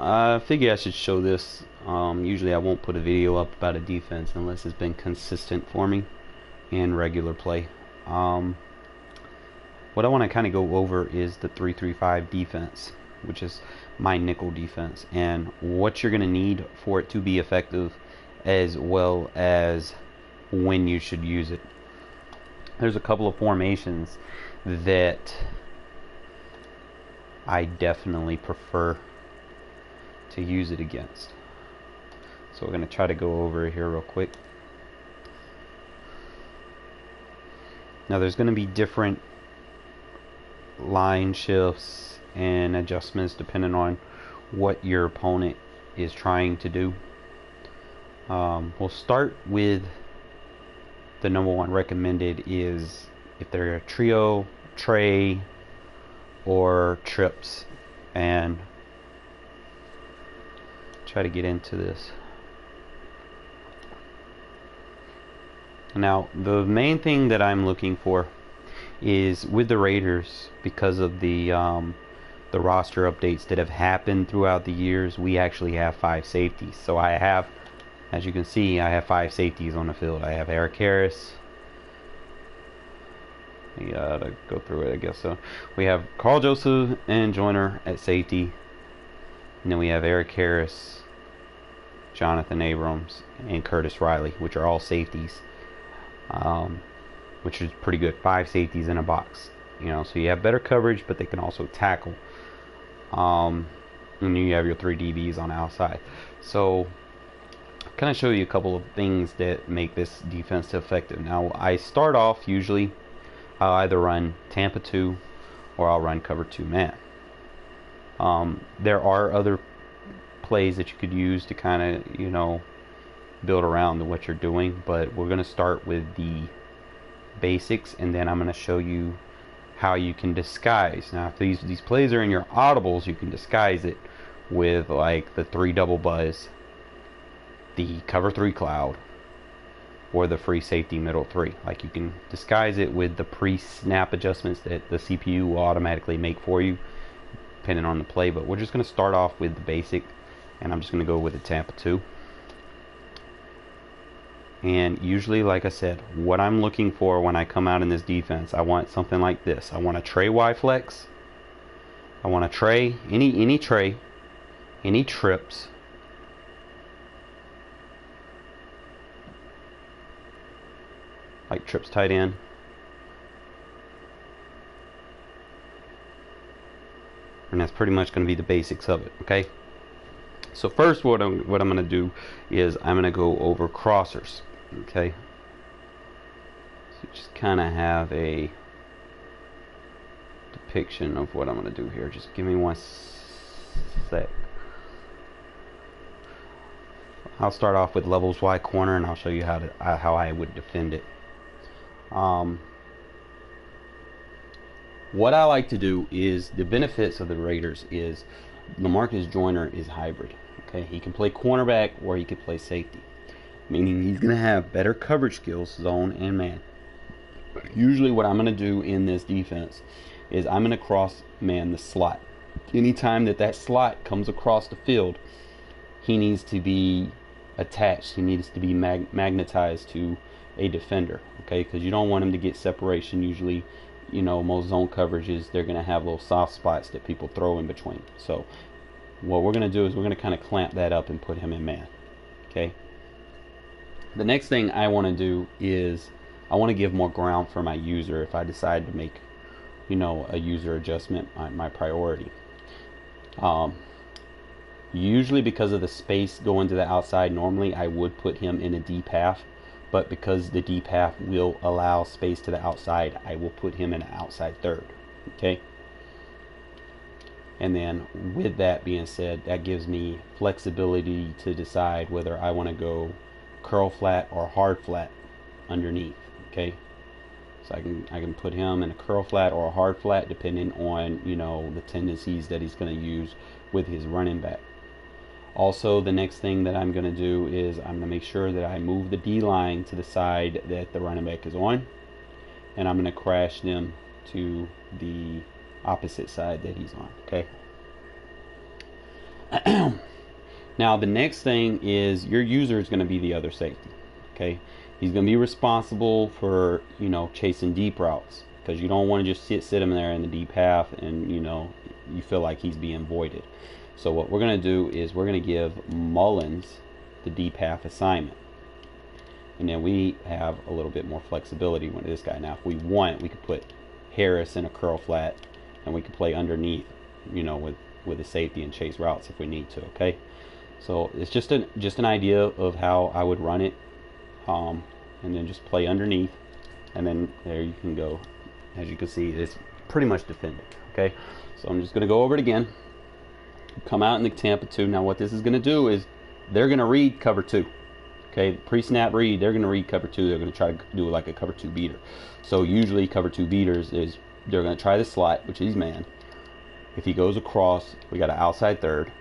I figure I should show this. Usually I won't put a video up about a defense unless it's been consistent for me in regular play. What I want to kind of go over is the 3-3-5 defense, which is my nickel defense, and what you're going to need for it to be effective, as well as when you should use it. There's a couple of formations that I definitely prefer to use it against. So we're going to try to go over it here real quick. Now there's going to be different line shifts and adjustments depending on what your opponent is trying to do. We'll start with the number one recommended is if they're a trio, tray, or trips, and try to get into this. Now the main thing that I'm looking for is with the Raiders, because of the roster updates that have happened throughout the years, we actually have 5 safeties. So I have, as you can see, I have 5 safeties on the field. I have Eric Harris. We gotta go through it, I guess. So we have Carl Joseph and Joyner at safety, and then we have Eric Harris, Jonathan Abrams, and Curtis Riley, which are all safeties. Which is pretty good. 5 safeties in a box, so you have better coverage, but they can also tackle. And you have your 3 DBs on the outside. So kind of show you a couple of things that make this defense effective. Now I start off, usually I'll either run Tampa 2 or I'll run cover 2 man. There are other plays that you could use to kind of build around what you're doing, but we're going to start with the basics, and then I'm going to show you how you can disguise. Now if these plays are in your audibles, you can disguise it with like the 3 double buzz, the cover 3 cloud, or the free safety middle 3. Like you can disguise it with the pre-snap adjustments that the CPU will automatically make for you depending on the play. But we're just going to start off with the basic, and I'm just going to go with the Tampa 2. And usually, like I said, what I'm looking for when I come out in this defense, I want something like this. I want a tray Y flex. I want a tray, any tray, any trips, like trips tight end, and that's pretty much going to be the basics of it. Okay. So first, what I'm going to do is I'm going to go over crossers. Okay, so just kind of have a depiction of what I'm going to do here. Just give me one sec. I'll start off with levels Y corner, and I'll show you how I would defend it. What I like to do is, the benefits of the Raiders is Lamarcus Joyner is hybrid. Okay, he can play cornerback or he can play safety, meaning he's going to have better coverage skills, zone and man. Usually what I'm going to do in this defense is I'm going to cross man the slot. Anytime that slot comes across the field, he needs to be attached. He needs to be magnetized to a defender, okay? Because you don't want him to get separation. Usually, most zone coverages, they're going to have little soft spots that people throw in between. So what we're going to do is we're going to kind of clamp that up and put him in man, okay? The next thing I want to do is I want to give more ground for my user if I decide to make, a user adjustment my priority. Usually because of the space going to the outside, normally I would put him in a deep half, but because the deep half will allow space to the outside, I will put him in an outside third. Okay. And then with that being said, that gives me flexibility to decide whether I want to go curl flat or hard flat underneath. Okay, so I can put him in a curl flat or a hard flat depending on the tendencies that he's going to use with his running back. Also, the next thing that I'm going to do is I'm going to make sure that I move the D line to the side that the running back is on, and I'm going to crash them to the opposite side that he's on. Okay. Now the next thing is your user is going to be the other safety. Okay, he's going to be responsible for, you know, chasing deep routes, because you don't want to just sit him there in the deep half and, you know, you feel like he's being voided. So what we're going to do is we're going to give Mullins the deep half assignment, and then we have a little bit more flexibility with this guy. Now if we want, we could put Harris in a curl flat, and we could play underneath, you know, with a safety and chase routes if we need to. Okay, so it's just an idea of how I would run it, and then just play underneath, and then there you can go. As you can see, it's pretty much defended. Okay, so I'm just going to go over it again. Come out in the Tampa 2. Now what this is going to do is they're going to read cover 2. Okay, pre-snap read, they're going to read cover 2. They're going to try to do like a cover 2 beater. So usually cover 2 beaters is they're going to try the slot, which is man. If he goes across, we got an outside third.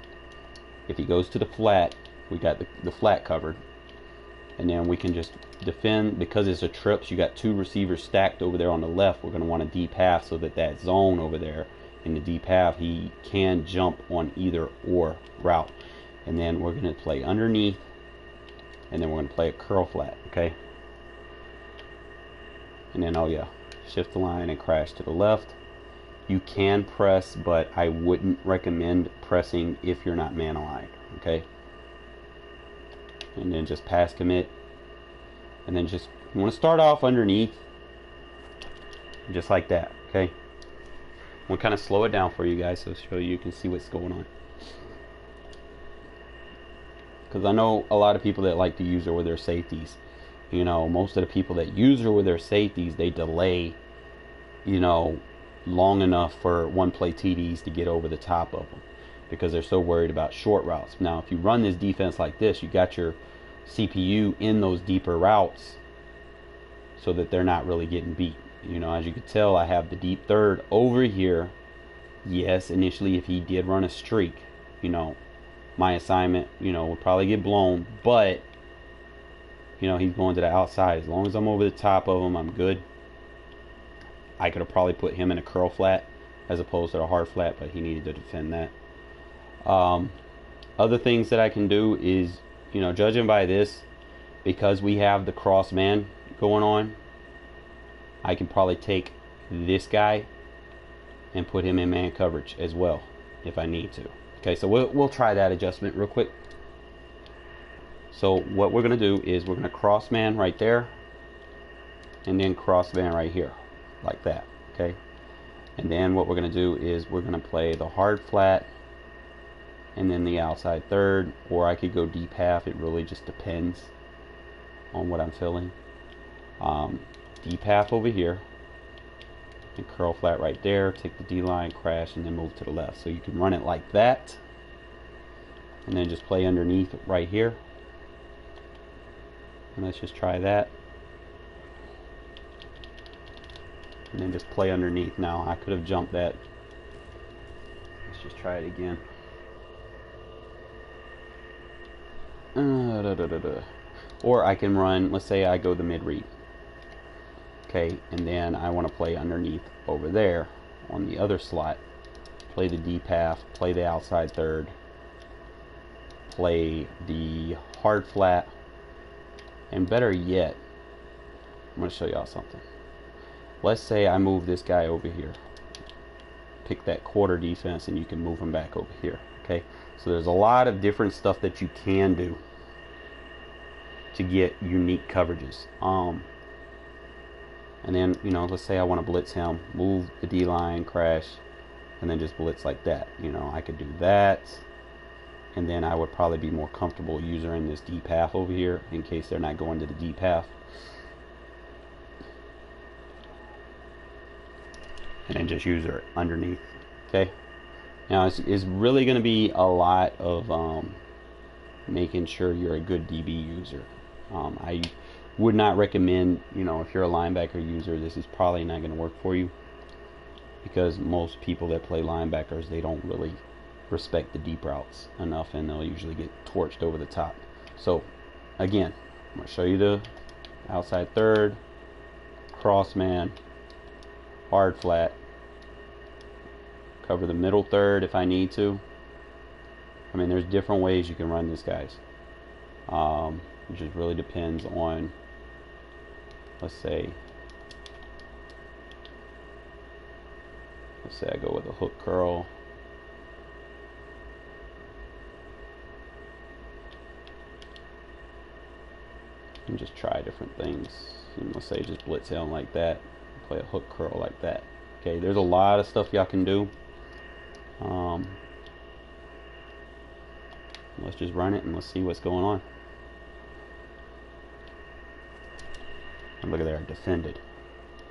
If he goes to the flat, we got the flat covered. And then we can just defend, because it's a trips, you got 2 receivers stacked over there on the left. We're going to want a deep half so that zone over there in the deep half, he can jump on either or route. And then we're going to play underneath, and then we're going to play a curl flat. Okay, and then, oh yeah, shift the line and crash to the left. You can press, but I wouldn't recommend pressing if you're not man aligned. Okay, and then just pass commit, and then just, you want to start off underneath just like that. Okay, we'll kind of slow it down for you guys so you can see what's going on, because I know a lot of people that like to use her with their safeties. You know, most of the people that use her with their safeties, they delay, you know, long enough for one play TDs to get over the top of them, because they're so worried about short routes. Now if you run this defense like this, you got your CPU in those deeper routes so that they're not really getting beat. You know, as you can tell, I have the deep third over here. Yes, initially if he did run a streak, you know, my assignment, you know, would probably get blown, but you know, he's going to the outside. As long as I'm over the top of him, I'm good. I could have probably put him in a curl flat as opposed to a hard flat, but he needed to defend that. Other things that I can do is, you know, judging by this, because we have the cross man going on, I can probably take this guy and put him in man coverage as well if I need to. Okay, so we'll try that adjustment real quick. So what we're going to do is we're going to cross man right there, and then cross man right here, like that. Okay, and then what we're going to do is we're going to play the hard flat and then the outside third, or I could go deep half. It really just depends on what I'm feeling. Deep half over here and curl flat right there, take the D line, crash, and then move to the left. So you can run it like that, and then just play underneath right here. And let's just try that, and then just play underneath. Now I could have jumped that. Let's just try it again. Or I can run, let's say I go the mid read. Okay, and then I want to play underneath over there on the other slot. Play the deep half, play the outside third, play the hard flat, and better yet, I'm going to show y'all something. Let's say I move this guy over here. Pick that quarter defense, and you can move him back over here. Okay, so there's a lot of different stuff that you can do to get unique coverages. And then, you know, let's say I want to blitz him, move the D line, crash, and then just blitz like that. You know, I could do that, and then I would probably be more comfortable using this deep half over here in case they're not going to the deep half. And then just use her underneath. Okay, now it's really going to be a lot of making sure you're a good DB user. I would not recommend, you know, if you're a linebacker user, this is probably not going to work for you, because most people that play linebackers, they don't really respect the deep routes enough, and they'll usually get torched over the top. So again, I'm going to show you the outside third, cross man, hard flat, cover the middle third if I need to, I mean, there's different ways you can run this, guys. It just really depends on, let's say I go with a hook curl. And just try different things. And let's say just blitz him like that, play a hook curl like that. Okay, there's a lot of stuff y'all can do. Let's just run it and let's see what's going on. And look at there, I defended.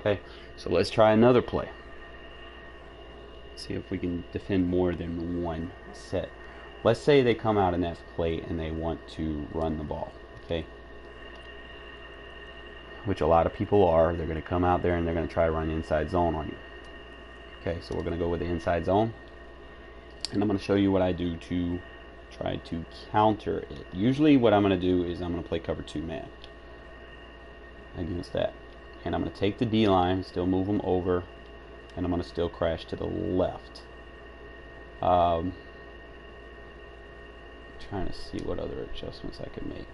Okay, so let's try another play. See if we can defend more than one set. Let's say they come out in that play and they want to run the ball. Okay, which a lot of people are. They're going to come out there and they're going to try to run inside zone on you. Okay, so we're going to go with the inside zone, and I'm going to show you what I do to try to counter it. Usually what I'm going to do is I'm going to play cover 2 man against that, and I'm going to take the D line, still move them over, and I'm going to still crash to the left. Trying to see what other adjustments I could make.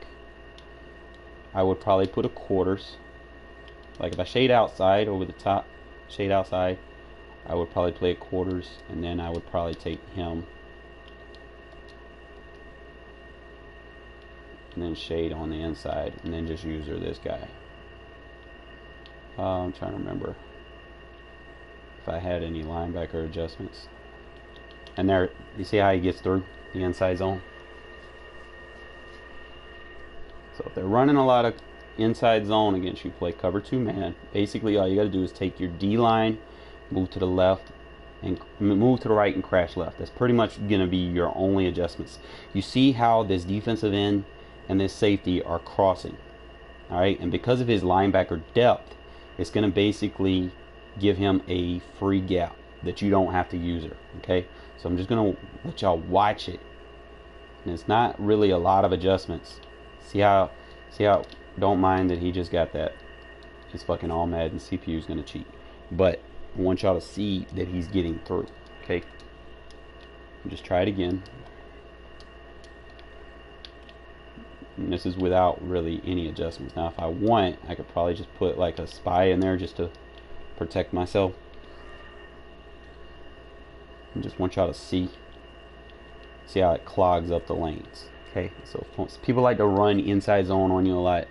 I would probably put a quarters. Like if I shade outside over the top, shade outside, I would probably play a quarters, and then I would probably take him and then shade on the inside, and then just user this guy. I'm trying to remember if I had any linebacker adjustments. And there, you see how he gets through the inside zone? So if they're running a lot of inside zone against you, play cover 2 man. Basically all you got to do is take your D line, move to the left, and move to the right and crash left. That's pretty much going to be your only adjustments. You see how this defensive end and this safety are crossing. Alright, and because of his linebacker depth, it's going to basically give him a free gap that you don't have to use her. Okay, so I'm just going to let y'all watch it. And it's not really a lot of adjustments. See how, don't mind that he just got that. It's fucking all mad, and CPU is going to cheat. But I want y'all to see that he's getting through. Okay, just try it again. And this is without really any adjustments. Now if I want, I could probably just put like a spy in there just to protect myself. I just want y'all to see how it clogs up the lanes. Okay, so people like to run inside zone on you a lot.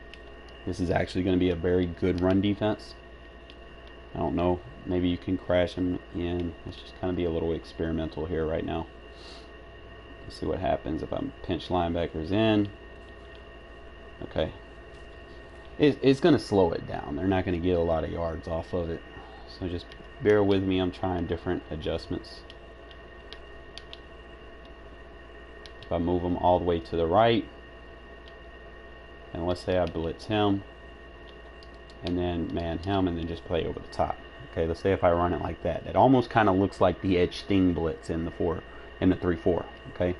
This is actually going to be a very good run defense. I don't know, maybe you can crash them in. Let's just kind of be a little experimental here right now. Let's see what happens if I pinch linebackers in. Okay, it's going to slow it down. They're not going to get a lot of yards off of it, so just bear with me. I'm trying different adjustments. If I move them all the way to the right, and let's say I blitz him and then man him and then just play over the top. Okay, let's say if I run it like that, it almost kind of looks like the edge sting blitz in the 3-4. Okay,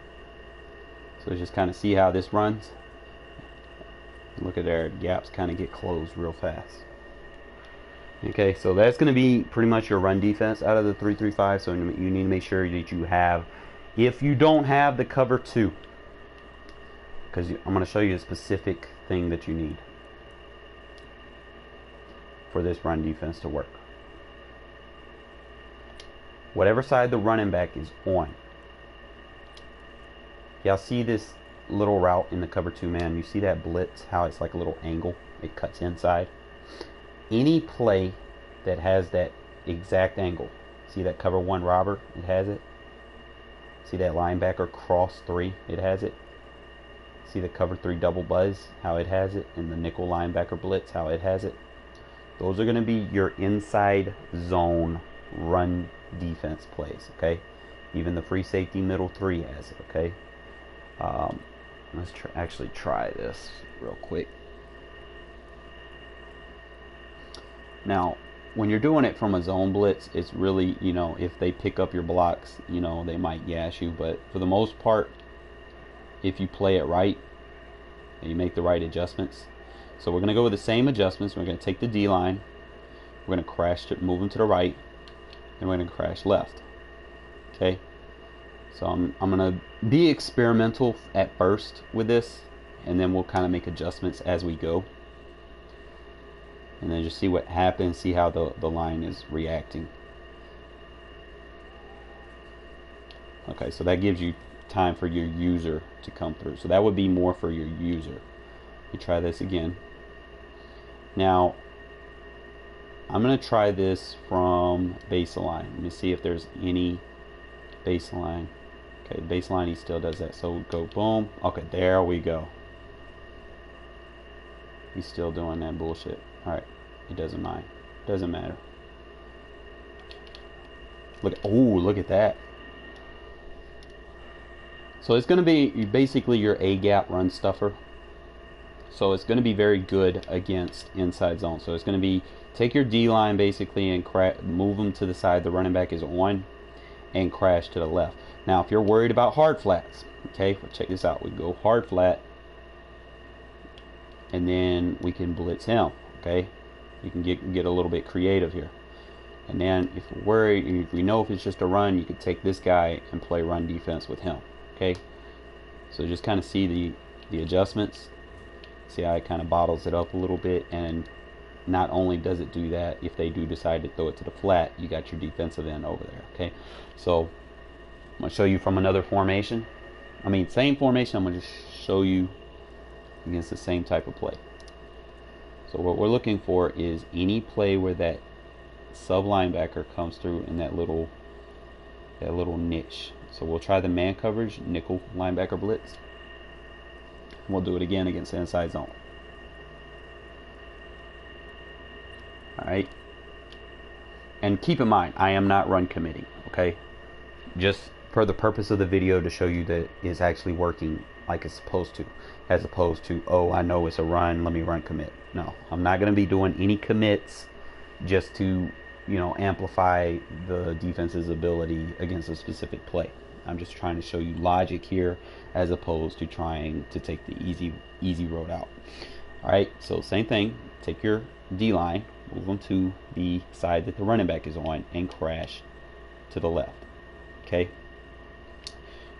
so just kind of see how this runs. Look at there, gaps kind of get closed real fast. Okay, so that's going to be pretty much your run defense out of the 3-3-5. So you need to make sure that you have, if you don't have the cover 2, because I'm going to show you a specific thing that you need for this run defense to work. Whatever side the running back is on, y'all see this little route in the cover 2 man? You see that blitz, how it's like a little angle, it cuts inside. Any play that has that exact angle, see that cover 1 robber, it has it. See that linebacker cross 3, it has it. See the cover 3 double buzz, how it has it, and the nickel linebacker blitz, how it has it. Those are going to be your inside zone run defense plays. Okay, even the free safety middle 3 has it. Okay, let's actually try this real quick. Now, when you're doing it from a zone blitz, it's really, you know, if they pick up your blocks, you know, they might gash you. But for the most part, if you play it right and you make the right adjustments. So we're going to go with the same adjustments. We're going to take the D line. We're going to crash to move them to the right. And we're going to crash left. Okay. So I'm gonna be experimental at first with this, and then we'll kind of make adjustments as we go, and then just see what happens, see how the line is reacting. Okay, so that gives you time for your user to come through. So that would be more for your user. You try this again. Now I'm going to try this from baseline. Let me see if there's any baseline. Okay, baseline, he still does that. So go boom. Okay, there we go. He's still doing that bullshit. Alright, it doesn't mind. Doesn't matter. Look, oh, look at that. So it's going to be basically your A-gap run stuffer. So it's going to be very good against inside zone. So it's going to be, take your D-line basically and move them to the side the running back is on, and crash to the left. Now if you're worried about hard flats, okay, check this out. We go hard flat, and then we can blitz him. Okay, you can get a little bit creative here. And then if you're worried, if we know if it's just a run, you could take this guy and play run defense with him. Okay, so just kind of see the adjustments. See how it kind of bottles it up a little bit, and not only does it do that, if they do decide to throw it to the flat, you got your defensive end over there. Okay, so I'm going to show you from another formation. I mean, same formation. I'm going to just show you against the same type of play. So what we're looking for is any play where that sub linebacker comes through in that little niche. So we'll try the man coverage nickel linebacker blitz. We'll do it again against the inside zone. Alright. And keep in mind, I am not run committing, okay? Just for the purpose of the video to show you that it's actually working like it's supposed to, as opposed to, oh, I know it's a run, let me run commit. No, I'm not going to be doing any commits just to, you know, amplify the defense's ability against a specific play. I'm just trying to show you logic here, as opposed to trying to take the easy road out. Alright, so same thing. Take your D-line, move them to the side that the running back is on, and crash to the left. Okay?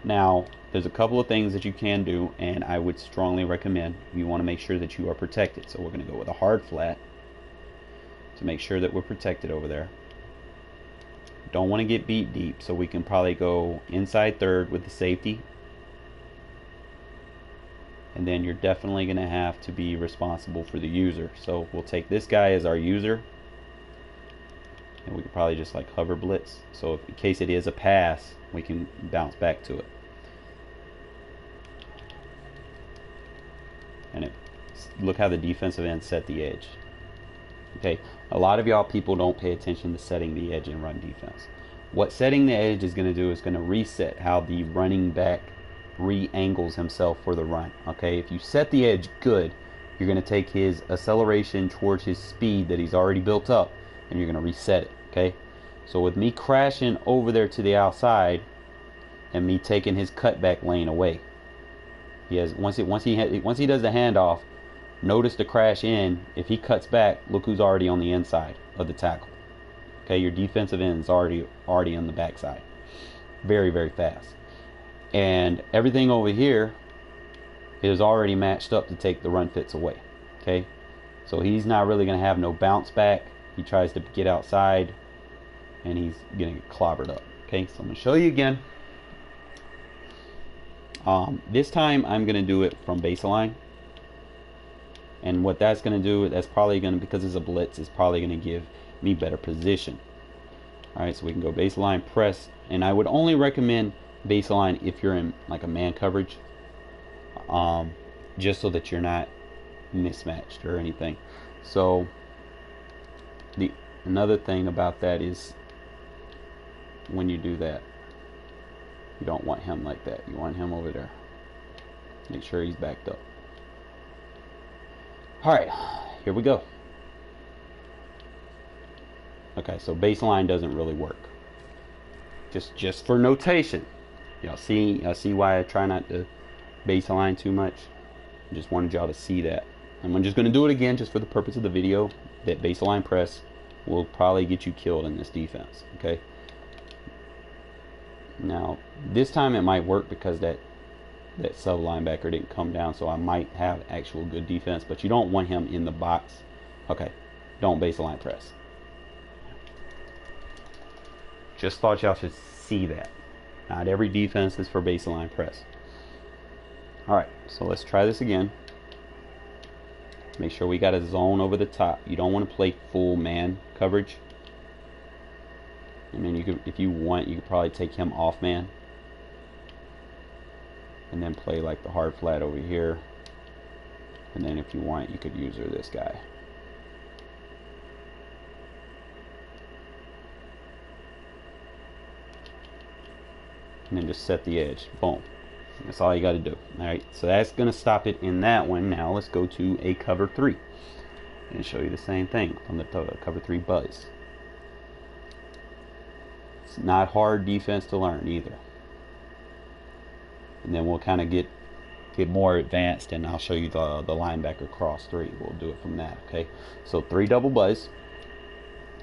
Now, there's a couple of things that you can do, and I would strongly recommend. You want to make sure that you are protected. So we're going to go with a hard flat to make sure that we're protected over there. Don't want to get beat deep, so we can probably go inside third with the safety. And then you're definitely going to have to be responsible for the user. So we'll take this guy as our user, and we can probably just like hover blitz. So if, in case it is a pass, we can bounce back to it. And look how the defensive end set the edge. Okay, a lot of y'all people don't pay attention to setting the edge in run defense. What setting the edge is going to do is going to reset how the running back re-angles himself for the run. Okay, if you set the edge good, you're going to take his acceleration towards his speed that he's already built up, and you're going to reset it. Okay, so with me crashing over there to the outside and me taking his cutback lane away, he has once he does the handoff, notice the crash in. If he cuts back, look who's already on the inside of the tackle. Okay, your defensive end is already on the backside. Very, very fast. And everything over here is already matched up to take the run fits away. Okay, so he's not really going to have no bounce back. He tries to get outside, and he's going to get clobbered up. Okay, so I'm going to show you again. This time I'm going to do it from baseline. And what that's going to do, that's probably going to, because it's a blitz, it's probably going to give me better position. Alright, so we can go baseline press. And I would only recommend baseline if you're in like a man coverage. Just so that you're not mismatched or anything. So, another thing about that is when you do that, you don't want him like that. You want him over there. Make sure he's backed up. Alright, here we go. Okay, so baseline doesn't really work. Just for notation. Y'all see why I try not to baseline too much? I just wanted y'all to see that. And I'm just going to do it again just for the purpose of the video. That baseline press will probably get you killed in this defense. Okay. Now, this time it might work because that sub linebacker didn't come down, so I might have actual good defense, but you don't want him in the box. Okay, don't baseline press. Just thought y'all should see that. Not every defense is for baseline press. Alright, so let's try this again. Make sure we got a zone over the top. You don't want to play full man coverage. And then you could, if you want, you could probably take him off man. And then play like the hard flat over here. And then if you want, you could use this guy. And then just set the edge. Boom. That's all you got to do. Alright, so that's going to stop it in that one. Now let's go to a cover 3 and show you the same thing on the cover 3 buzz. It's not hard defense to learn either. And then we'll kind of get more advanced, and I'll show you the linebacker cross 3. We'll do it from that. Okay, so 3 double buzz.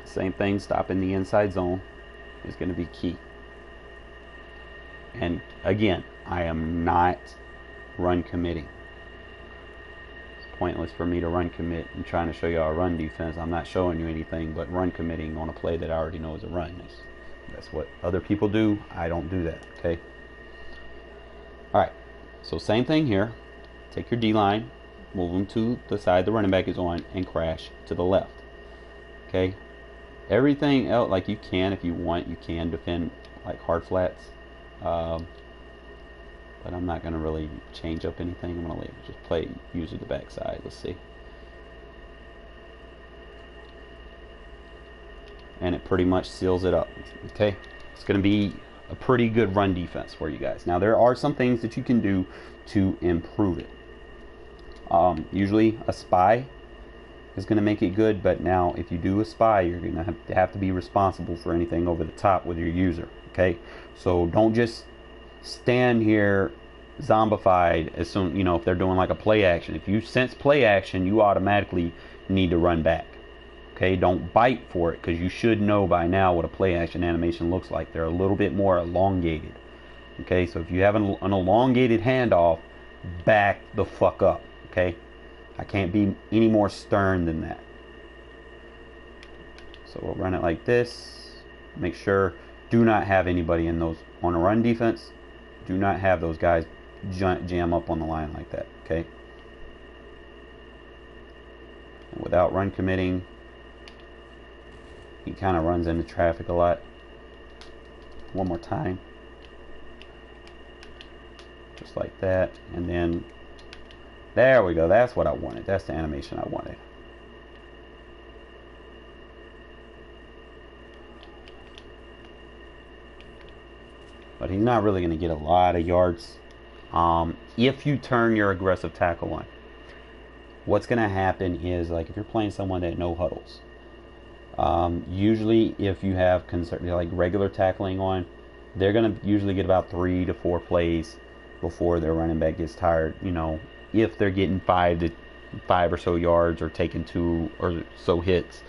Same thing, stopping the inside zone is going to be key. And again, I am not run committing. It's pointless for me to run commit and trying to show you a run defense. I'm not showing you anything but run committing on a play that I already know is a run. That's what other people do. I don't do that. Okay. Alright, so same thing here. Take your D-line, move them to the side the running back is on, and crash to the left. Okay. Everything else, like you can, if you want, you can defend like hard flats. But I'm not going to really change up anything. I'm going to just play user the backside. Let's see. And it pretty much seals it up. Okay, it's going to be a pretty good run defense for you guys. Now there are some things that you can do to improve it. Usually a spy is going to make it good, but now if you do a spy, you're going to have to be responsible for anything over the top with your user. Okay, so don't just stand here zombified as soon, you know, if they're doing like a play action. If you sense play action, you automatically need to run back. Okay, don't bite for it, because you should know by now what a play action animation looks like. They're a little bit more elongated. Okay, so if you have an elongated handoff, back the fuck up. Okay, I can't be any more stern than that. So we'll run it like this. Make sure, do not have anybody in those on a run defense. Do not have those guys jam up on the line like that. Okay, and without run committing, he kind of runs into traffic a lot. One more time. Just like that. And then, there we go. That's what I wanted. That's the animation I wanted. But he's not really going to get a lot of yards if you turn your aggressive tackle on. What's going to happen is, like if you're playing someone that no huddles, usually if you have like regular tackling on, they're going to usually get about 3 to 4 plays before their running back gets tired. You know, if they're getting 5 or so yards or taking 2 or so hits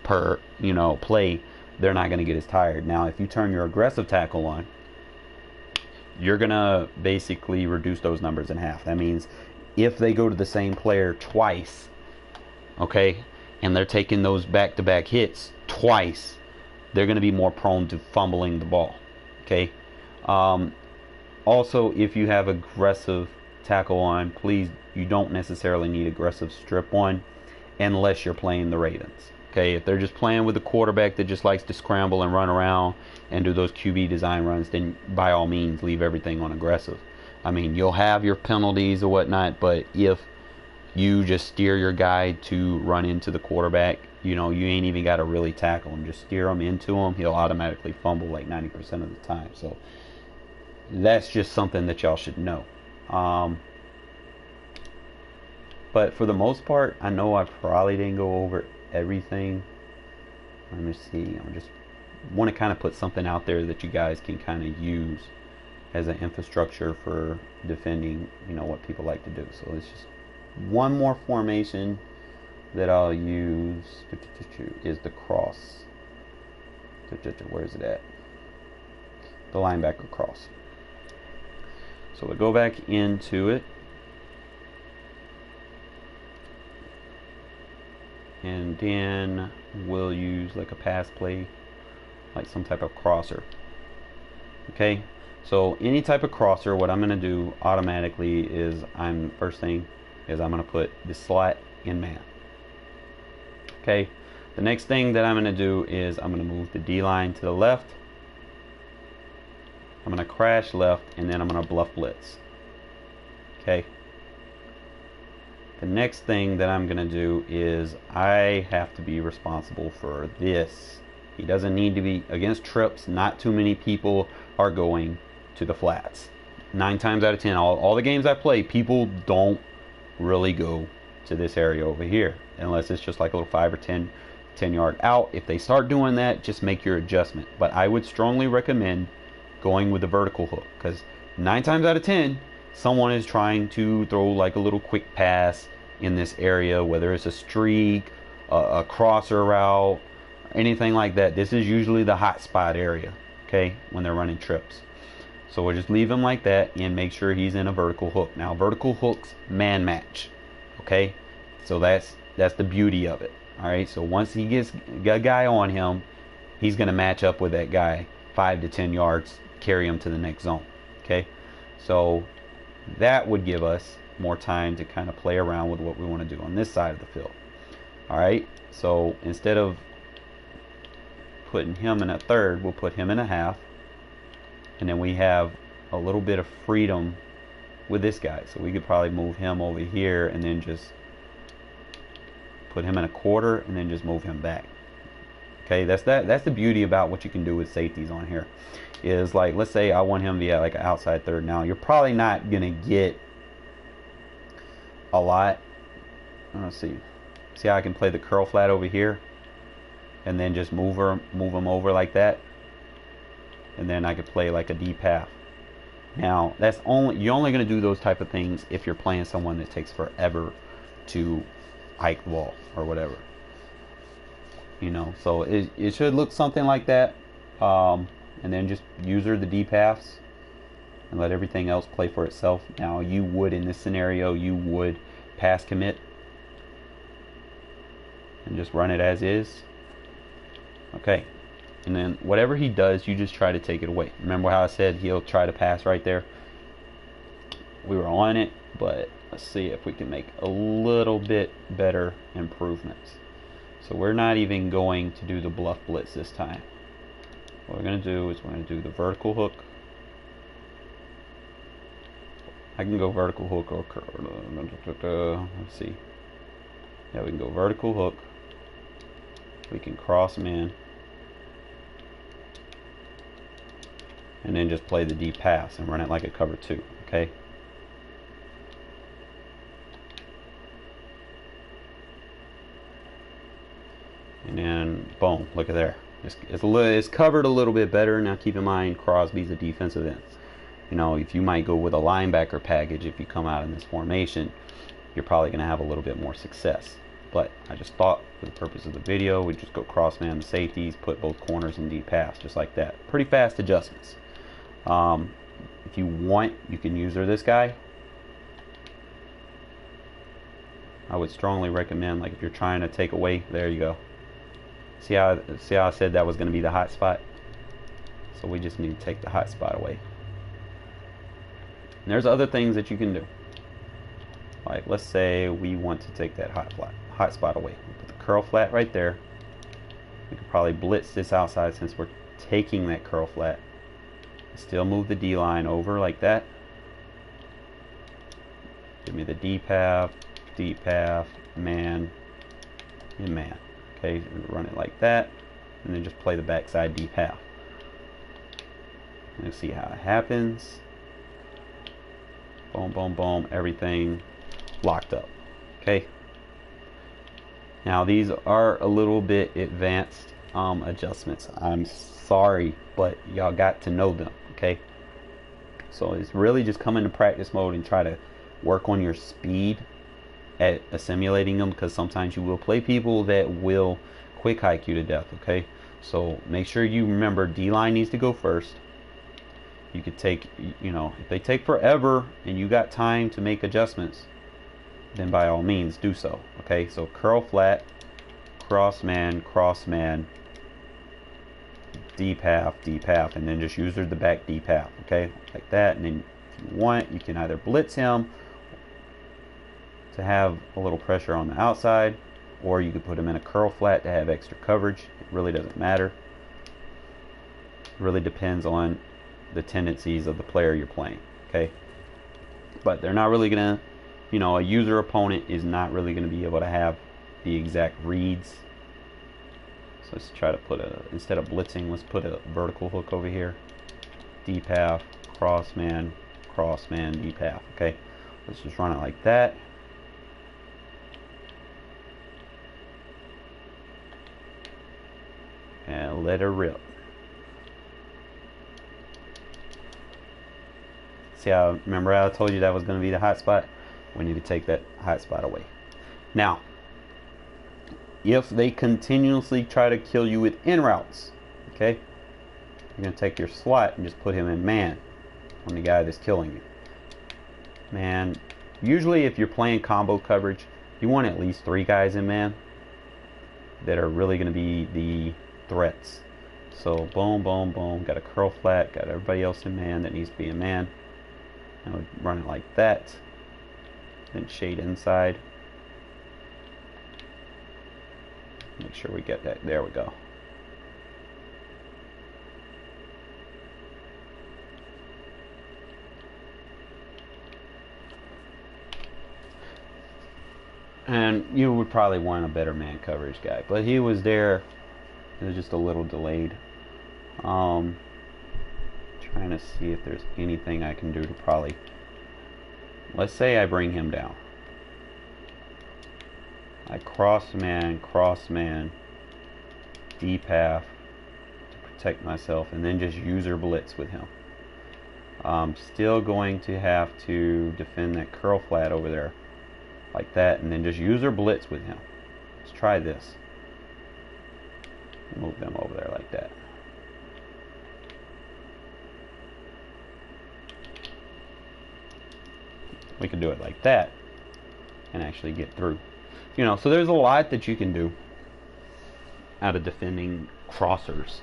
per, you know, play, they're not going to get as tired. Now if you turn your aggressive tackle on, you're going to basically reduce those numbers in half. That means if they go to the same player twice, okay, and they're taking those back-to-back hits twice, they're going to be more prone to fumbling the ball. Okay. Also, if you have aggressive tackle on, please, you don't necessarily need aggressive strip on unless you're playing the Ravens. Okay, if they're just playing with a quarterback that just likes to scramble and run around and do those QB design runs, then by all means leave everything on aggressive. I mean, you'll have your penalties or whatnot, but if you just steer your guy to run into the quarterback, you know, you ain't even got to really tackle him. Just steer him into him. He'll automatically fumble like 90% of the time. So that's just something that y'all should know. But for the most part, I know I probably didn't go over everything. Let me see. I just want to kind of put something out there that you guys can kind of use as an infrastructure for defending, you know, what people like to do. So it's just one more formation that I'll use is the cross. Where is it at? the linebacker cross. So we'll go back into it, and then we'll use like a pass play, like some type of crosser. Okay, so any type of crosser, what I'm going to do automatically is first thing is I'm going to put the slot in man. Okay, the next thing that I'm going to do is I'm going to move the D line to the left. I'm going to crash left, and then I'm going to bluff blitz. Okay. The next thing that I'm going to do is I have to be responsible for this. He doesn't need to be against trips. Not too many people are going to the flats. 9 times out of 10, all the games I play, people don't really go to this area over here unless it's just like a little 5 or 10 yard out. If they start doing that, just make your adjustment. But I would strongly recommend going with the vertical hook, because 9 times out of 10 someone is trying to throw like a little quick pass in this area, whether it's a streak, a crosser route, anything like that. This is usually the hot spot area, okay, when they're running trips. So we'll just leave him like that and make sure he's in a vertical hook. Now vertical hooks man match, okay, so that's the beauty of it. All right, so once he gets a guy on him, he's going to match up with that guy 5 to 10 yards, carry him to the next zone. Okay, so that would give us more time to kind of play around with what we want to do on this side of the field. All right, so instead of putting him in a third, we'll put him in a half, and then we have a little bit of freedom with this guy. So we could probably move him over here and then just put him in a quarter and then just move him back. Okay, that's the beauty about what you can do with safeties on here. Is like, let's say I want him to be at like an outside third. Now you're probably not gonna get a lot. Let's see how I can play the curl flat over here and then just move him over like that, and then I could play like a deep half. Now you're only going to do those type of things if you're playing someone that takes forever to hike the ball or whatever, you know. So it should look something like that, and then just user the deep halves and let everything else play for itself. Now you would, in this scenario, you would pass commit and just run it as is. Okay, and then whatever he does, you just try to take it away. Remember how I said he'll try to pass right there? We were on it, but let's see if we can make a little bit better improvements. So we're not even going to do the bluff blitz this time. What we're going to do is we're going to do the vertical hook. I can go vertical hook or let's see. Yeah, we can go vertical hook. We can cross him in, and then just play the deep pass and run it like a cover 2. Okay. And then boom, look at there. It's covered a little bit better. Now keep in mind, Crosby's a defensive end. You know, if you might go with a linebacker package, if you come out in this formation, you're probably going to have a little bit more success. But I just thought, for the purpose of the video, we'd just go cross man the safeties, put both corners in deep pass, just like that. Pretty fast adjustments. If you want, you can user this guy. I would strongly recommend, like if you're trying to take away, there you go. See how I said that was going to be the hot spot? So we just need to take the hot spot away. And there's other things that you can do. Like, let's say we want to take that hot spot away. We'll put the curl flat right there. We could probably blitz this outside since we're taking that curl flat. Still move the D line over like that. Give me the deep half, man, and man. Okay, run it like that, and then just play the backside deep half. Let's see how it happens. Boom, boom, boom, everything locked up. Okay. Now these are a little bit advanced adjustments. I'm sorry, but y'all got to know them. Okay. So it's really just come into practice mode and try to work on your speed at assimilating them, because sometimes you will play people that will quick hike you to death. Okay. So make sure you remember D line needs to go first. You could take, you know, if they take forever and you got time to make adjustments, then by all means do so. Okay, so curl flat, cross man, deep half, and then just use the back deep half. Okay, like that. And then if you want, you can either blitz him to have a little pressure on the outside, or you could put him in a curl flat to have extra coverage. It really doesn't matter. It really depends on the tendencies of the player you're playing. Okay, but they're not really gonna, you know, a user opponent is not really gonna be able to have the exact reads. So let's try to put a, instead of blitzing, let's put a vertical hook over here. Deep half, cross man, deep half. Okay, let's just run it like that. And let her rip. See how, remember how I told you that was going to be the hot spot? We need to take that hot spot away. Now, if they continuously try to kill you with in routes, okay, you're going to take your slot and just put him in man on the guy that's killing you. Man, usually if you're playing combo coverage, you want at least 3 guys in man that are really going to be the threats. So boom, boom, boom, got a curl flat, got everybody else in man that needs to be in man. I would run it like that, then shade inside. Make sure we get that. There we go. And you would probably want a better man coverage guy, but he was there. It was just a little delayed. Trying to see if there's anything I can do to probably, let's say I bring him down. I cross man, deep half to protect myself, and then just user blitz with him. I'm still going to have to defend that curl flat over there like that, and then just user blitz with him. Let's try this. Move them over there like that. We could do it like that and actually get through. You know, so there's a lot that you can do out of defending crossers.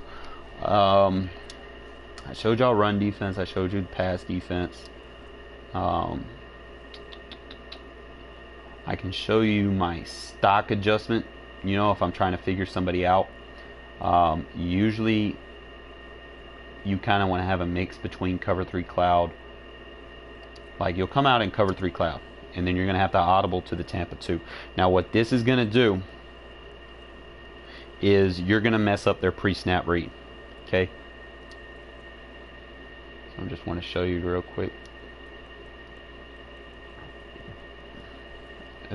I showed y'all run defense. I showed you pass defense. I can show you my stock adjustment. You know, if I'm trying to figure somebody out. Usually you kind of want to have a mix between cover 3 cloud. Like you'll come out in cover 3 cloud, and then you're going to have to audible to the Tampa 2. Now what this is going to do is you're going to mess up their pre-snap read. Okay? So I just want to show you real quick.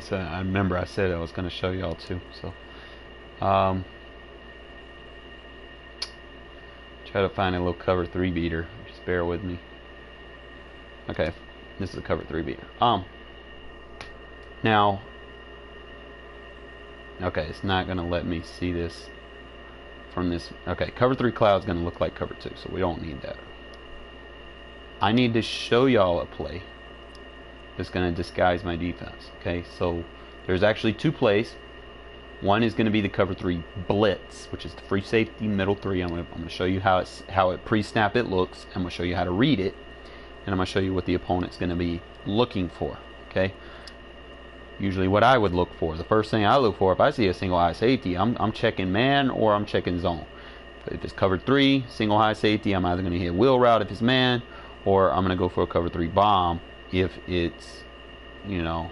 I remember I said I was going to show y'all too. So try to find a little cover 3 beater. Just bear with me. Okay. This is a cover 3 beater. Now, okay, it's not going to let me see this from this. Okay, cover 3 cloud is going to look like cover 2, so we don't need that. I need to show y'all a play that's going to disguise my defense. Okay, so there's actually 2 plays. One is going to be the cover 3 blitz, which is the free safety middle 3. I'm going to show you how it pre-snap it looks. I'm going to show you how to read it. And I'm going to show you what the opponent's going to be looking for. Okay. Usually what I would look for. The first thing I look for, if I see a single high safety, I'm checking man or I'm checking zone. If it's cover 3, single high safety, I'm either going to hit wheel route if it's man, or I'm going to go for a cover 3 bomb if it's, you know,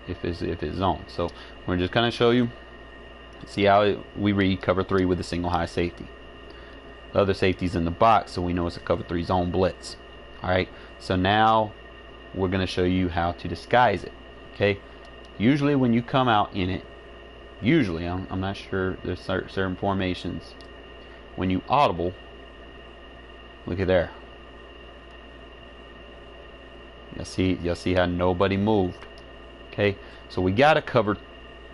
if it's zone. So we're just kind of show you, see how we read cover 3 with a single high safety. The other safety's in the box, so we know it's a cover 3 zone blitz. Alright, so now we're going to show you how to disguise it. Okay, usually when you come out in it, usually, I'm not sure, there's certain formations, when you audible, look at there. You'll see how nobody moved. Okay, so we got a cover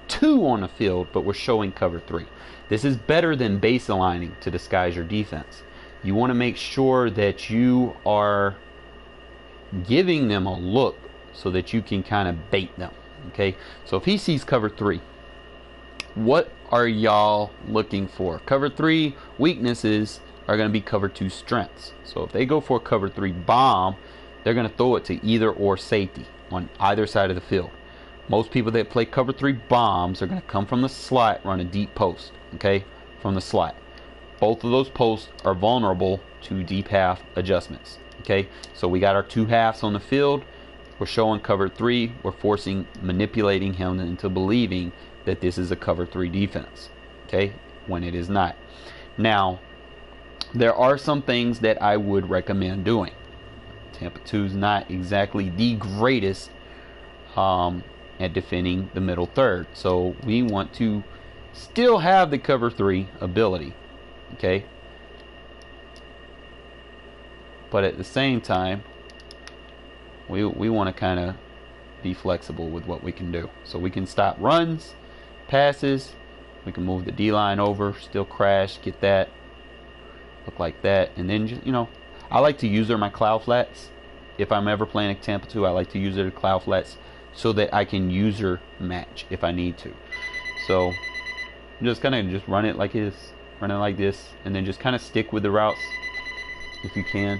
2 on the field, but we're showing cover 3. This is better than base aligning to disguise your defense. you want to make sure that you are giving them a look so that you can kind of bait them. Okay, so if he sees cover 3, what are y'all looking for? Cover 3 weaknesses are going to be cover 2 strengths. So if they go for a cover 3 bomb, they're going to throw it to either or safety on either side of the field. Most people that play cover 3 bombs are going to come from the slot, run a deep post, okay, from the slot. Both of those posts are vulnerable to deep half adjustments, okay? So we got our 2 halves on the field. We're showing cover 3. We're manipulating him into believing that this is a cover 3 defense, okay, when it is not. Now, there are some things that I would recommend doing. Tampa 2 is not exactly the greatest at defending the middle third, so we want to still have the cover 3 ability, okay, but at the same time we want to kind of be flexible with what we can do, so we can stop runs, passes, we can move the D-line over, still crash, get that look like that, and then just, I like to use my cloud flats. If I'm ever playing a Tampa 2, I like to use their cloud flats so that I can user match if I need to. So just kind of just run it like this, and then just kind of stick with the routes if you can.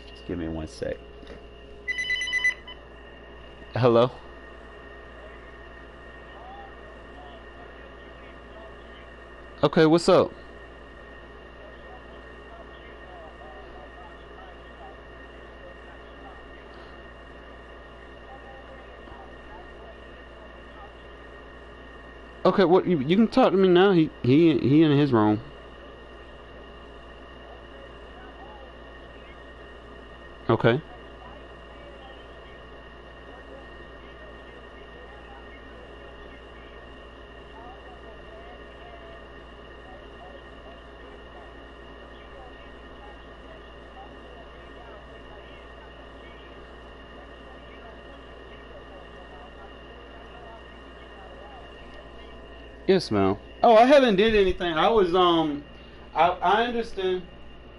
Just give me 1 sec. Hello? Okay, what's up? Okay, what you can talk to me now. He in his room. Okay. Yes, ma'am. Oh, I haven't did anything. I was I understand.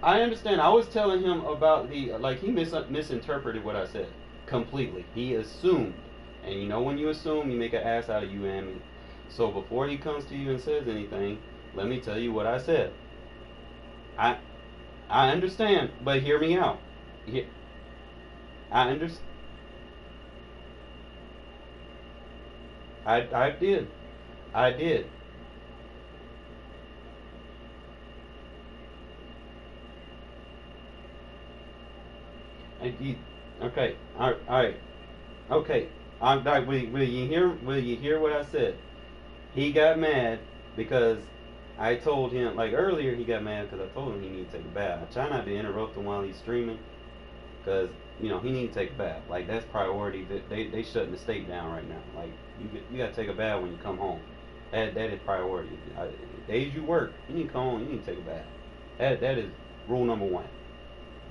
I understand. I was telling him about the like he misinterpreted what I said completely. He assumed, and when you assume, you make an ass out of you and me. So before he comes to you and says anything, let me tell you what I said. I I understand, but hear me out. He, I understand. I did. I did. You, okay. All right. Okay. Will you hear what I said? He got mad because I told him, like earlier, he got mad because I told him he needed to take a bath. I try not to interrupt him while he's streaming because he need to take a bath. Like that's priority. They shutting the state down right now. Like you got to take a bath when you come home. That is priority. Days you work, you need to come home. You need to take a bath. That is rule number 1.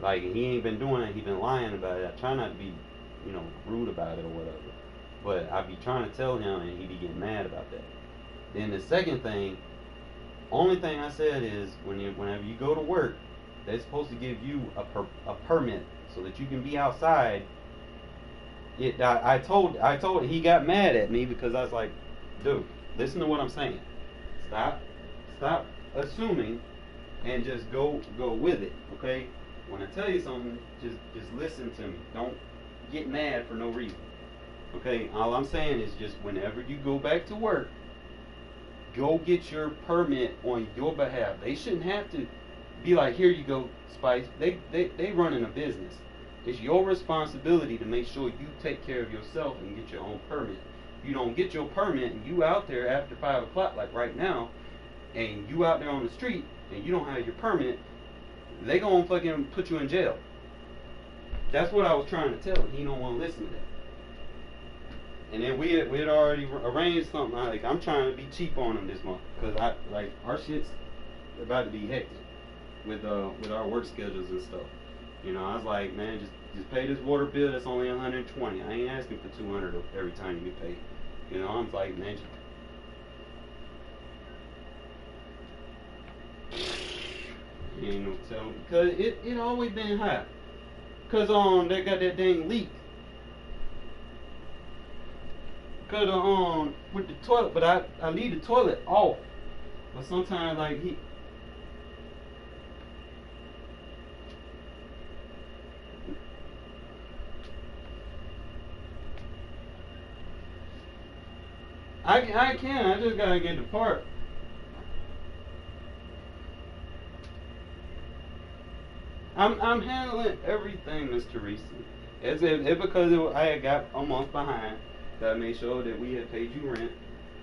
Like he ain't been doing it. He been lying about it. I try not to be, rude about it or whatever. But I be trying to tell him, and he be getting mad about that. Then the second thing, only thing I said is whenever you go to work, they're supposed to give you a permit so that you can be outside. I told he got mad at me because I was like, dude, listen to what I'm saying. Stop assuming and just go with it, okay? When I tell you something, just listen to me. Don't get mad for no reason. Okay? All I'm saying is just whenever you go back to work, go get your permit on your behalf. They shouldn't have to be like, here you go, Spice. They running a business. It's your responsibility to make sure you take care of yourself and get your own permit. You don't get your permit and you out there after 5 o'clock like right now, and you out there on the street and you don't have your permit, they gonna fucking put you in jail. That's what I was trying to tell him. He don't want to listen to that. And then we had already arranged something. Like I'm trying to be cheap on him this month because our shit's about to be hectic with our work schedules and stuff. I was like, man, just pay this water bill. That's only 120. I ain't asking for 200 every time you get paid. I was like, man. ain't no telling because it always been hot. Cause they got that dang leak. Cause with the toilet, but I leave the toilet off. But sometimes like I can. I just gotta get the part. I'm handling everything, Mr. Reese. As if because I had got a month behind, gotta make sure that we had paid you rent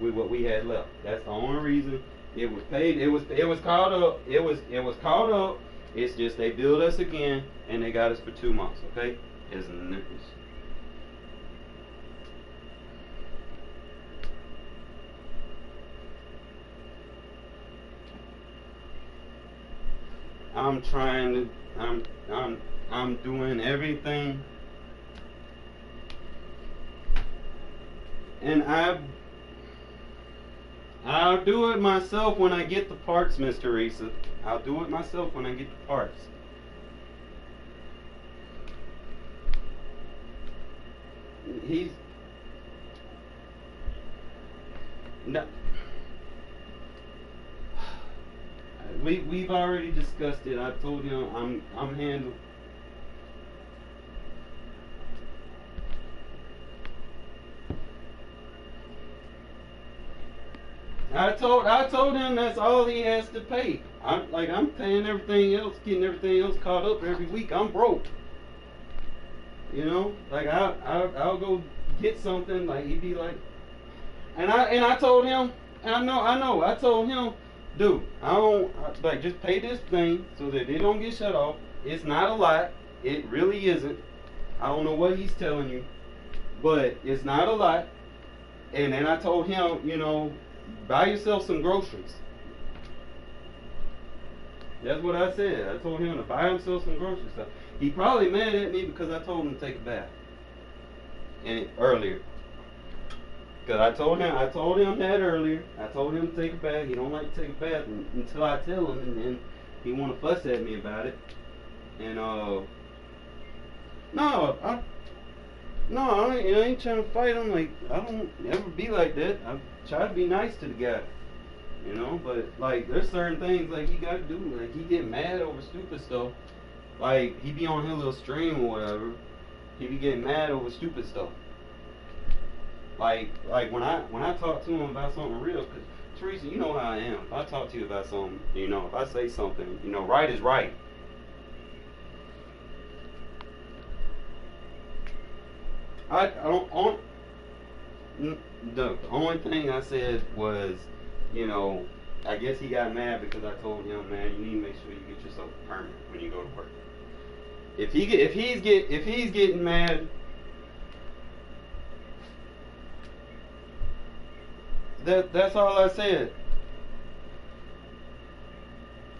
with what we had left. That's the only reason it was paid. It was caught up. It was caught up. It's just they billed us again and they got us for 2 months. Okay, it's I'm trying to. I'm doing everything, and I'll do it myself when I get the parts, Mr. Risa. I'll do it myself when I get the parts. He's no. We've already discussed it. I told him I'm handling. I told him that's all he has to pay. I'm paying everything else, getting everything else caught up every week. I'm broke. You know, like I'll go get something. Like he'd be like, and I told him, and I know. I told him, dude, I don't like just pay this thing so that it don't get shut off. It's not a lot. It really isn't. I don't know what he's telling you, but it's not a lot. And then I told him, buy yourself some groceries. That's what I said. I told him to buy himself some groceries. So he probably mad at me because I told him to take a bath earlier. Because I told him that earlier. I told him to take a bath. He don't like to take a bath until I tell him, and then he want to fuss at me about it. And no, I ain't trying to fight him. Like I don't ever be like that. I try to be nice to the guy, But like, there's certain things like he got to do. Like he get mad over stupid stuff. Like he be on his little stream or whatever. He be getting mad over stupid stuff. Like when I talk to him about something real, cause Teresa, you know how I am. If I talk to you about something, if I say something, right is right. The only thing I said was, I guess he got mad because I told him, man, you need to make sure you get yourself a permit when you go to work. If he's getting mad. That's all I said.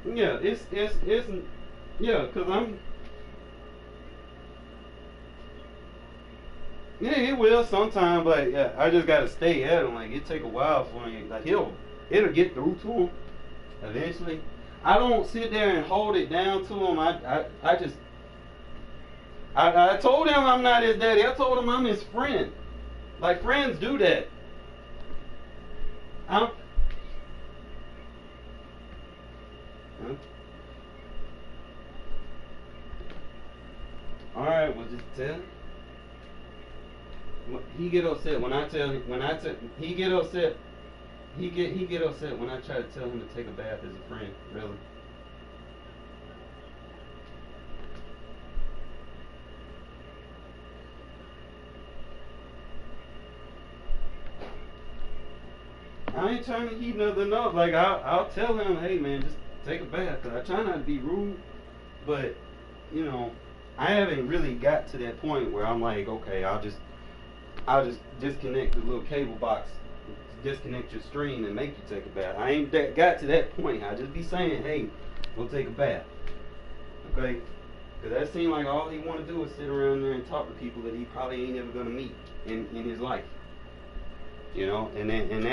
Yeah, it's yeah, cause yeah, it will sometime, but yeah, I just gotta stay at him. Like it take a while for him. Like it'll get through to him eventually. I don't sit there and hold it down to him. I just I told him I'm not his daddy. I told him I'm his friend. Like friends do that. Huh? All right, well just tell him. He get upset when I tell him. He get upset. He get upset when I try to tell him to take a bath as a friend. Really. I ain't trying to heat nothing up. Like I'll tell him, hey man, just take a bath. Cause I try not to be rude, but I haven't really got to that point where I'm like, okay, I'll just disconnect the little cable box, disconnect your stream, and make you take a bath. I ain't got to that point. I just be saying, hey, go take a bath, okay? Because that seemed like all he want to do is sit around there and talk to people that he probably ain't ever gonna meet in his life, And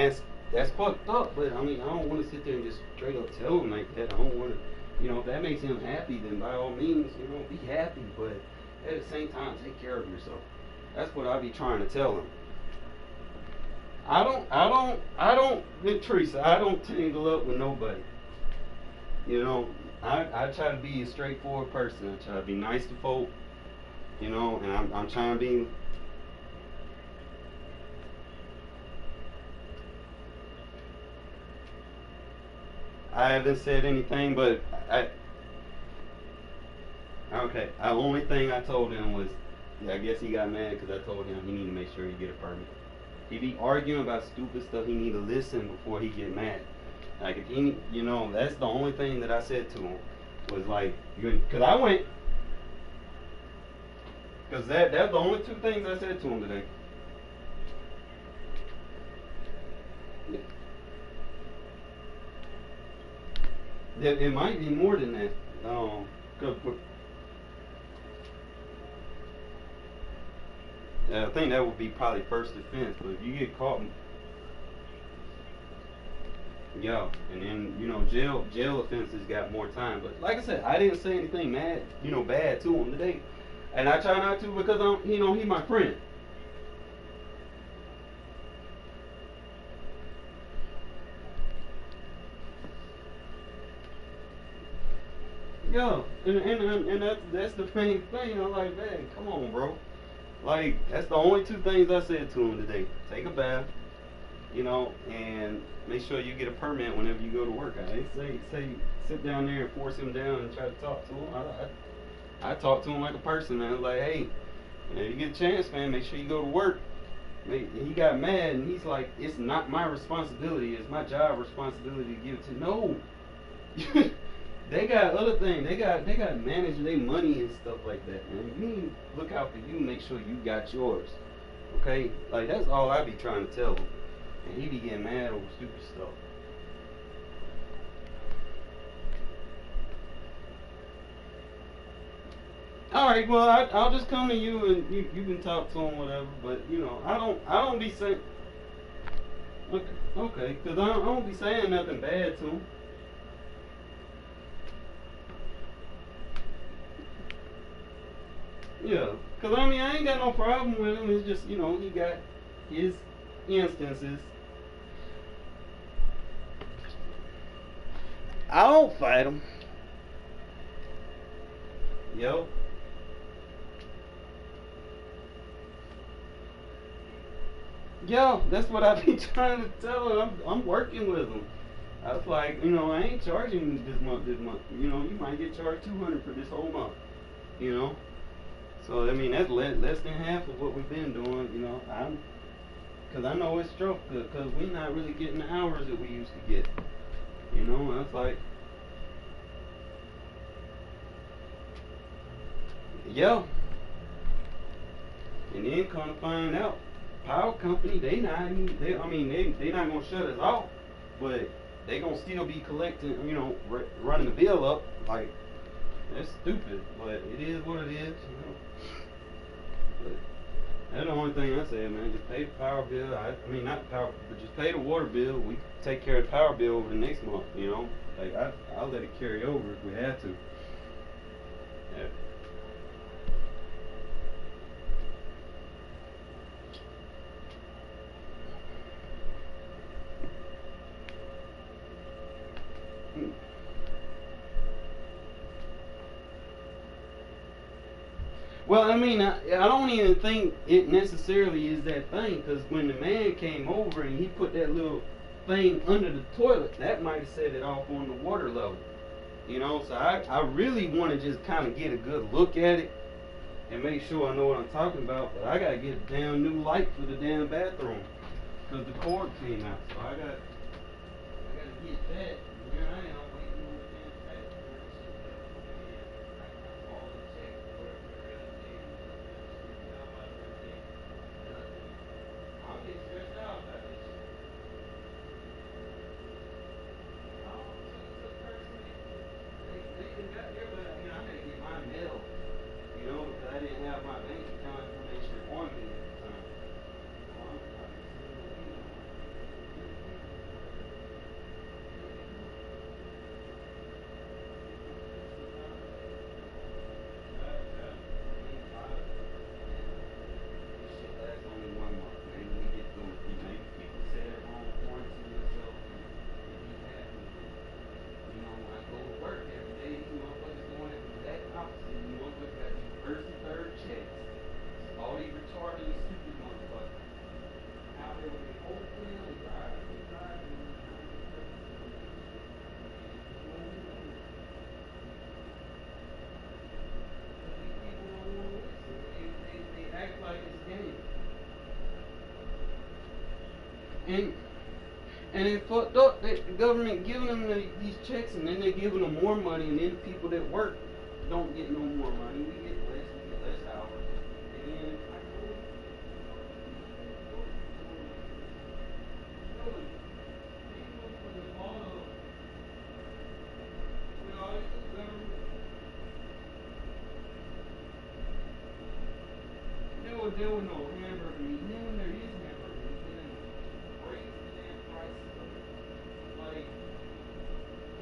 that's fucked up. But I mean, I don't want to sit there and just straight up tell him like that. I don't want to You know, if that makes him happy, then by all means, you know, be happy. But at the same time, take care of yourself. That's what I be trying to tell him. Teresa, I don't tangle up with nobody. You know, I try to be a straightforward person. I try to be nice to folk, you know, and I'm trying to be. I haven't said anything, but okay. The only thing I told him was, yeah, I guess he got mad because I told him he need to make sure he get a permit. He be arguing about stupid stuff. He need to listen before he get mad. Like if he, you know, that's the only thing that I said to him was like, because I went, because that's the only two things I said to him today. It might be more than that. 'Cause I think that would be probably first offense. But if you get caught, yeah, and then you know jail offenses got more time. But like I said, I didn't say anything bad to him today, and I try not to because he's my friend. Yeah, and that's the main thing. I'm like, man, come on, bro. Like that's the only two things I said to him today. Take a bath, you know, and make sure you get a permit whenever you go to work. I didn't say sit down there and force him down and try to talk to him. I talk to him like a person, man. I was like, hey, if you get a chance, man, make sure you go to work. He got mad and he's like, it's not my responsibility. It's my job responsibility to give it to. No. They got other things. They got manage their money and stuff like that, man. You need to look out for you, make sure you got yours. Okay? Like that's all I be trying to tell him. And he be getting mad over stupid stuff. Alright, well I'll just come to you and you can talk to him whatever, but you know, I don't be saying okay, cause I don't be saying nothing bad to him. Yeah, cause I mean I ain't got no problem with him. It's just he got his instances. I don't fight him. Yo. Yo, that's what I be trying to tell him. I'm working with him. I was like, I ain't charging this month. You might get charged 200 for this whole month. You know. So I mean that's less than half of what we've been doing. Cause I know it's tough. Cause we not really getting the hours that we used to get. That's like, yeah. And then come to find out, power company they not gonna shut us off, but they gonna still be collecting. Running the bill up like. That's stupid, but it is what it is. But that's the only thing I say, man. Just pay the power bill. Not power, but just pay the water bill. We take care of the power bill over the next month. Like I'll let it carry over if we have to. Yeah. Well, I don't even think it necessarily is that thing, because when the man came over and he put that little thing under the toilet, that might have set it off on the water level. So I really want to just kind of get a good look at it and make sure I know what I'm talking about, but I got to get a damn new light for the damn bathroom, because the cord came out, so I got to get that. And here I am. And and it fucked up that the government giving them these checks, and then they're giving them more money, and then the people that work don't get no more money. We get less hours. And then I told you, there was no hamburger meat. And then when there is hamburger meat, then they raise the damn prices of it. Like,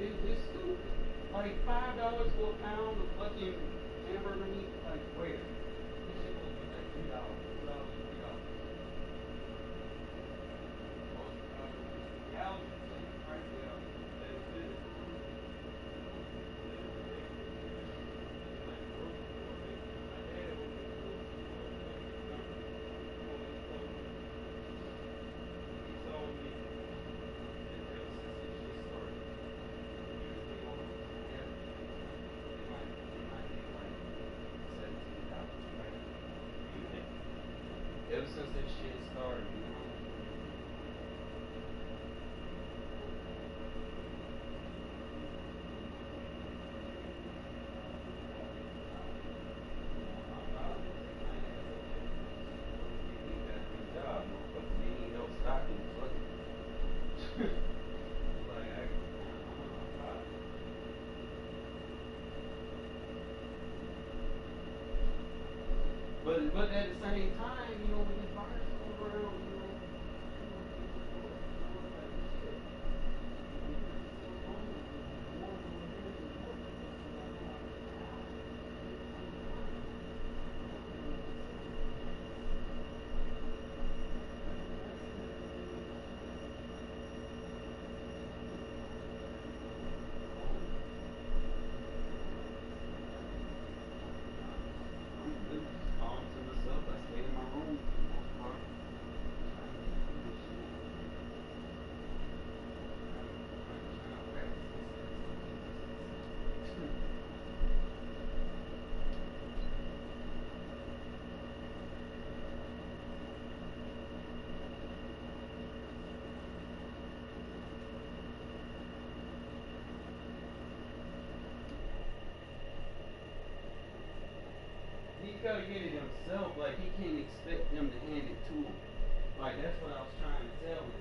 it's stupid. Like $5 for a pound of fucking hamburger meat. Like where? This shit supposed to be like $3, $2, $3. Gallons, price gallon. Ever since that shit started, you know. But at the same time, you know, when this virus comes around, you know, he's gotta get it himself. Like, he can't expect them to hand it to him. Like, that's what I was trying to tell him.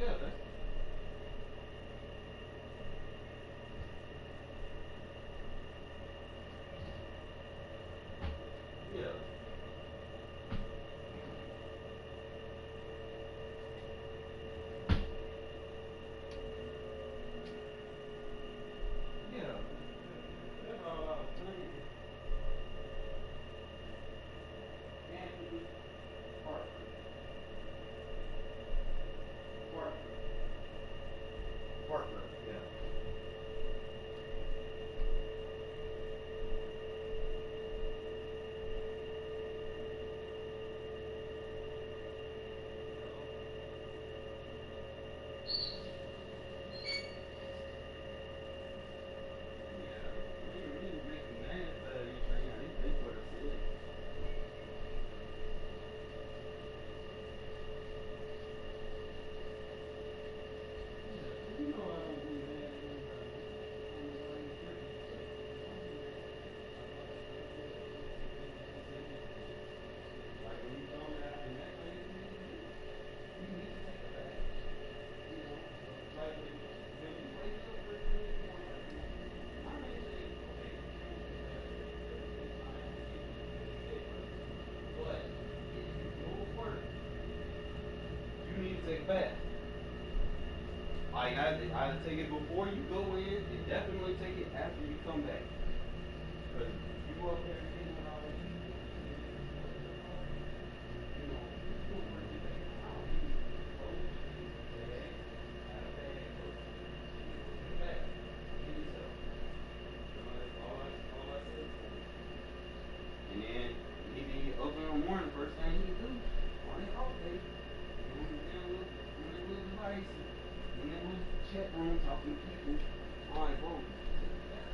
Yeah, that's, yeah. Yeah. That's all I was saying. Anthony Parker. Parker. Parker, yeah. Yeah. We didn't make him mad about anything. That's what I said. Yeah. You know I don't be mad at anybody. Anybody tripping. Like when you told me I can act like you need to take a bath. You know, like when you wake up first thing in the morning, I may say, okay, it's fine, but if you go to work, you need to take a bath. Like I take it before you go in, and definitely take it after you come back. Cause you go up there and doing all that, you know, you don't work your day out. You close, bag, out of bag, take a bath, get yourself. You know, that's all I said for him. And then he be up in the morning, first thing he do on his off day, on his little device, in that little chat room talking to people. I'm like, bro, take a bath.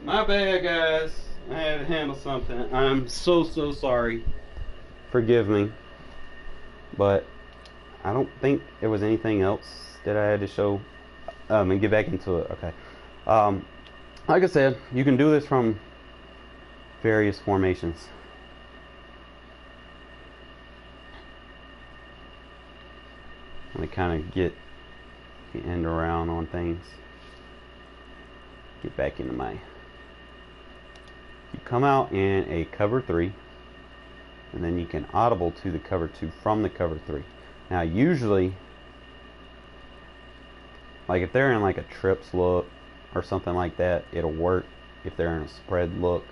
My bad, guys. I had to handle something. I'm so sorry. Forgive me. But I don't think there was anything else that I had to show. And get back into it. Okay. Like I said, you can do this from various formations. Let me kind of get the end around on things. Get back into my. You come out in a cover 3, and then you can audible to the cover 2 from the cover 3. Now usually, like if they're in like a trips look or something like that, it'll work. If they're in a spread look,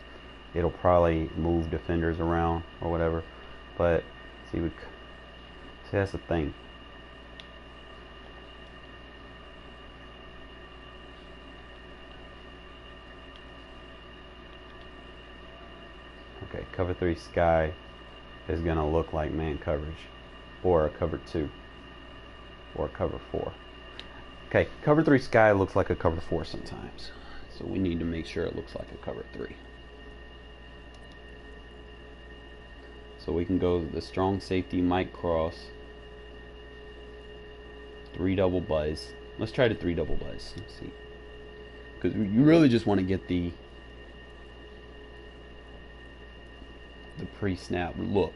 it'll probably move defenders around or whatever. But see, that's the thing. Okay, cover 3 sky is going to look like man coverage, or a cover 2, or a cover 4. Okay, cover 3 sky looks like a cover 4 sometimes, so we need to make sure it looks like a cover 3. So we can go the strong safety Mike Cross, 3 double buzz. Let's try the 3 double buzz. Let's see, because you really just want to get the pre-snap look.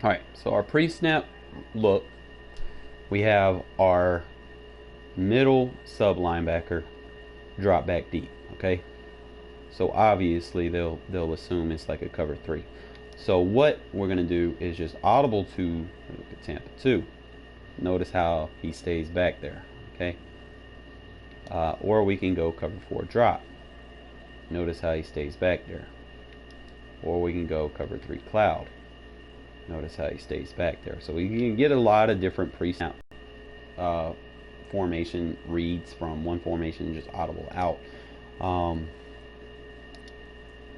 Alright, so our pre-snap look, we have our middle sub linebacker drop back deep. Okay, so obviously they'll assume it's like a cover 3. So what we're gonna do is just audible to Tampa 2. Notice how he stays back there. Okay, or we can go cover 4 drop. Notice how he stays back there. Or we can go cover 3 cloud. Notice how he stays back there. So we can get a lot of different pre-snap formation reads from one formation, just audible out.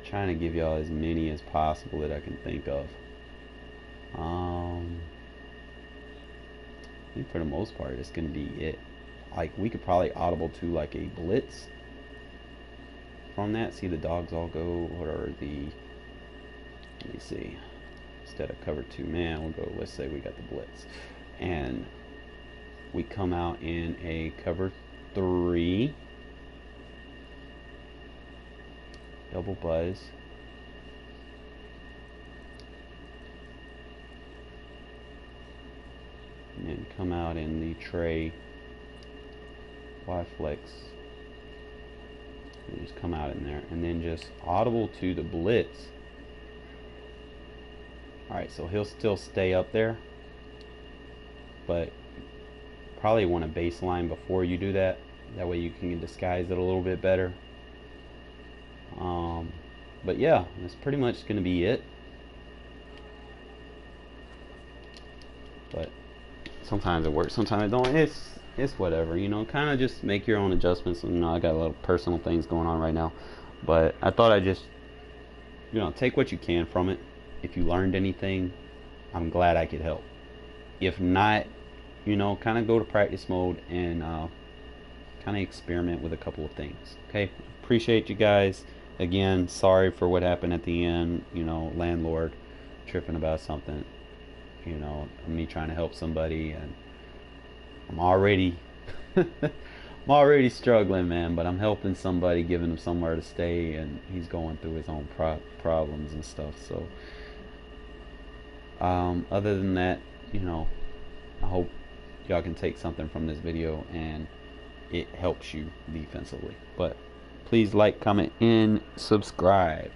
Trying to give y'all as many as possible that I can think of. I think for the most part it's going to be it. Like we could probably audible to like a blitz from that. See the dogs all go, or the, let me see, instead of cover 2 man, we'll go, let's say we got the blitz, and we come out in a cover 3 double buzz, and then come out in the tray Y flex. Just come out in there, and then just audible to the blitz. Alright, so he'll still stay up there, but probably want a baseline before you do that. That way you can disguise it a little bit better. But yeah, that's pretty much going to be it. But sometimes it works, sometimes it don't. It's whatever, you know, kind of just make your own adjustments. You know, I got a lot of personal things going on right now, but I thought I'd just, you know, take what you can from it. If you learned anything, I'm glad I could help. If not, you know, kind of go to practice mode and kind of experiment with a couple of things. Okay, appreciate you guys. Again, sorry for what happened at the end, you know, landlord tripping about something, you know, me trying to help somebody, and I'm already struggling, man, but I'm helping somebody, giving him somewhere to stay, and he's going through his own problems and stuff. So other than that, you know, I hope y'all can take something from this video and it helps you defensively. But please like, comment, and subscribe.